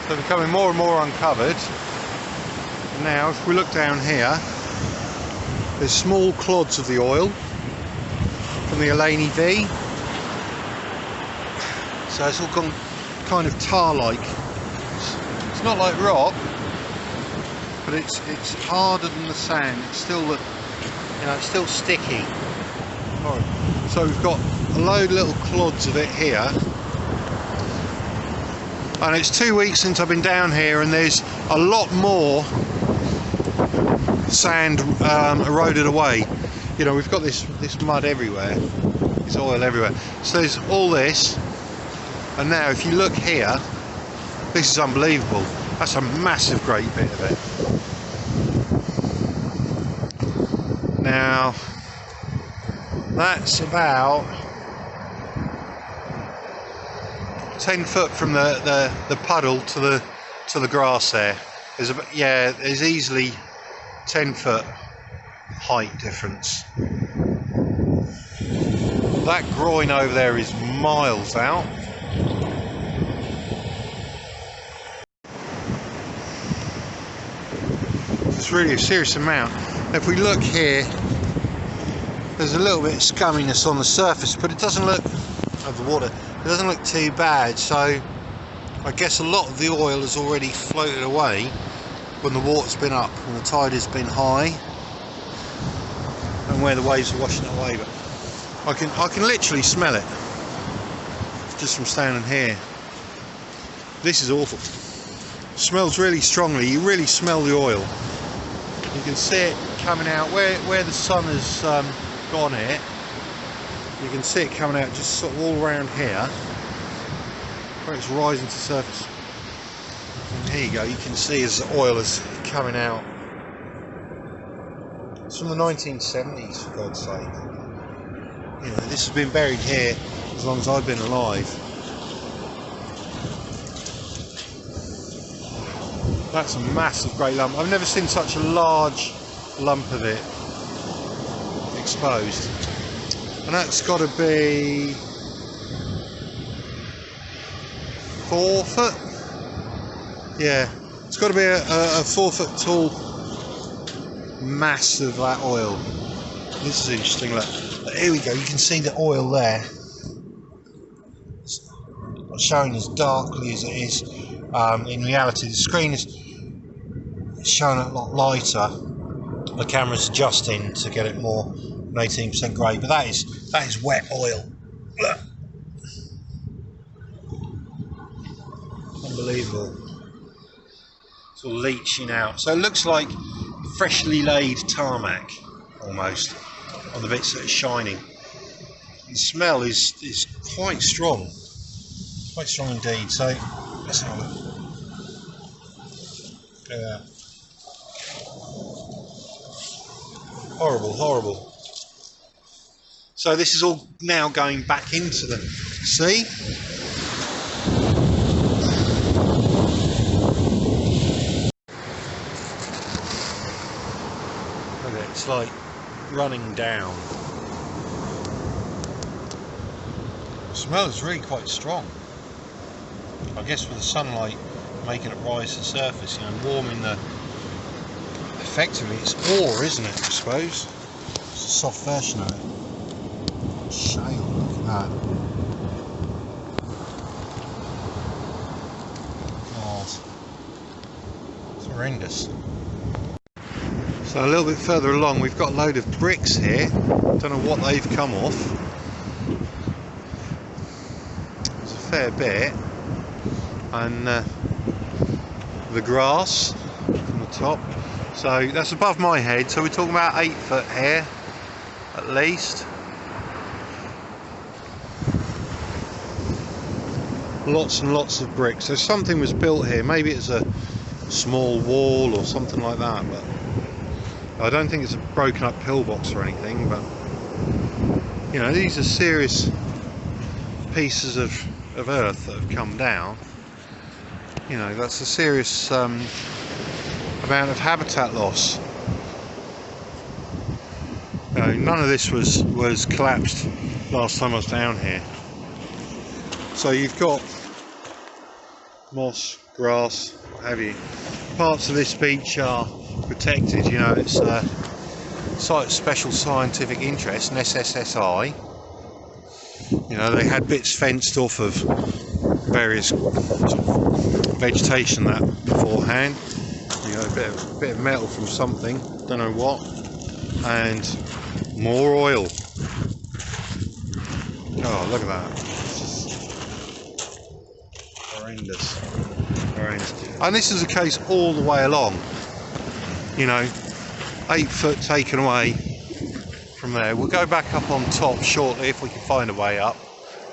So becoming more and more uncovered. And now if we look down here, there's small clods of the oil from the Eleni V. So it's all gone kind of tar-like. It's not like rock, but it's harder than the sand. It's still, it's still sticky. Right. So we've got a load of little clods of it here, and it's 2 weeks since I've been down here, and there's a lot more sand eroded away. We've got this mud everywhere, this oil everywhere. So there's all this, and now if you look here, this is unbelievable. That's a massive great bit of it. Now that's about 10 foot from the puddle to the grass there. There's easily 10 foot height difference. That groin over there is miles out. It's really a serious amount. If we look here, there's a little bit of scumminess on the surface, but it doesn't look of the water. It doesn't look too bad. So I guess a lot of the oil has already floated away when the water's been up and the tide has been high, and where the waves are washing it away. But I can literally smell it just from standing here. This is awful. It smells really strongly. You really smell the oil. You can see it coming out where the sun has gone here. You can see it coming out just sort of all around here where it's rising to the surface. And here you go, you can see as the oil is coming out. It's from the 1970s, for God's sake. This has been buried here as long as I've been alive. That's a massive great lump. I've never seen such a large lump of it exposed. And that's got to be 4 foot. Yeah, it's got to be a 4 foot tall mass of that oil. This is interesting. Look, here we go. You can see the oil there. It's not showing as darkly as it is in reality. The screen is showing a lot lighter. The camera's adjusting to get it more 18% grey, but that is wet oil. Look. Unbelievable. It's all leaching out. So it looks like freshly laid tarmac almost on the bits that are shining. The smell is quite strong. Quite strong indeed. So let's have a look. Yeah. Horrible, horrible. So this is all now going back into the sea. Look at it, it's like running down. The smell is really quite strong. I guess with the sunlight making it rise to the surface, warming the... Effectively it's ore, isn't it, I suppose? It's a soft version of it. Shale, look at that. God. It's horrendous. So a little bit further along we've got a load of bricks here. Don't know what they've come off. There's a fair bit. And the grass from the top. So that's above my head, so we're talking about 8 foot here at least. Lots and lots of bricks. So something was built here. Maybe it's a small wall or something like that, but I don't think it's a broken up pillbox or anything. But these are serious pieces of earth that have come down. That's a serious amount of habitat loss. None of this was collapsed last time I was down here. So you've got moss grass, what have you. Parts of this beach are protected, you know, it's a site of special scientific interest, an SSSI. You know, they had bits fenced off of various sort of vegetation that beforehand. You know, a bit of metal from something, don't know what, and more oil. Oh, look at that. Horrendous. Horrendous. And this is the case all the way along. You know, 8 foot taken away from there. We'll go back up on top shortly if we can find a way up.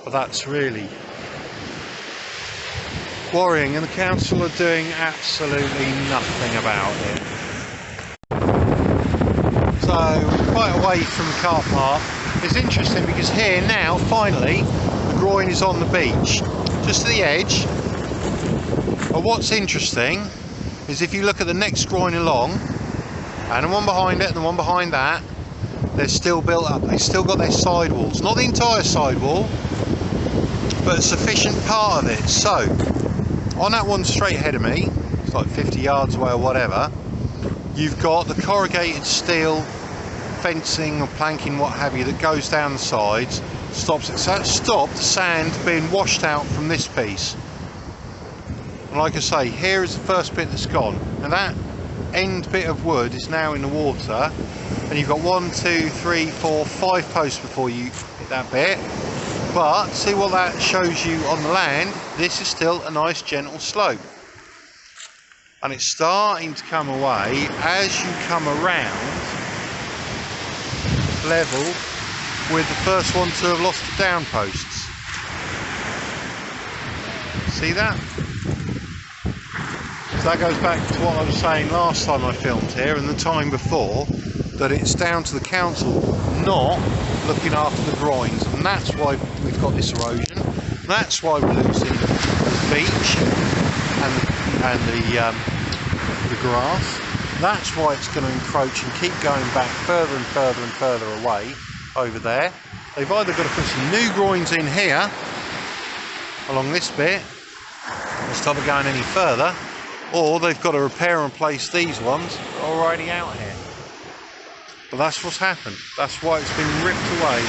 But that's really worrying, and the council are doing absolutely nothing about it. So we're quite away from the car park. It's interesting because here now, finally, the groin is on the beach, just to the edge. But what's interesting is if you look at the next groin along, and the one behind it and the one behind that, they're still built up. They've still got their sidewalls, not the entire sidewall, but a sufficient part of it. So on that one straight ahead of me, it's like 50 yards away or whatever, you've got the corrugated steel fencing or planking, what have you, that goes down the sides, stops it. So that stopped the sand being washed out from this piece. And like I say, here is the first bit that's gone, and that end bit of wood is now in the water, and you've got 1, 2, 3, 4, 5 posts before you hit that bit. But see what that shows you on the land, this is still a nice gentle slope. And it's starting to come away as you come around level with the first one to have lost the down posts. See that? So that goes back to what I was saying last time I filmed here and the time before, that it's down to the council not looking after the groins, and that's why we've got this erosion. That's why we're losing the beach and the grass. That's why it's going to encroach and keep going back further and further and further away over there. They've either got to put some new groins in here along this bit to stop it going any further, or they've got to repair and replace these ones that are already out here. But that's what's happened. That's why it's been ripped away.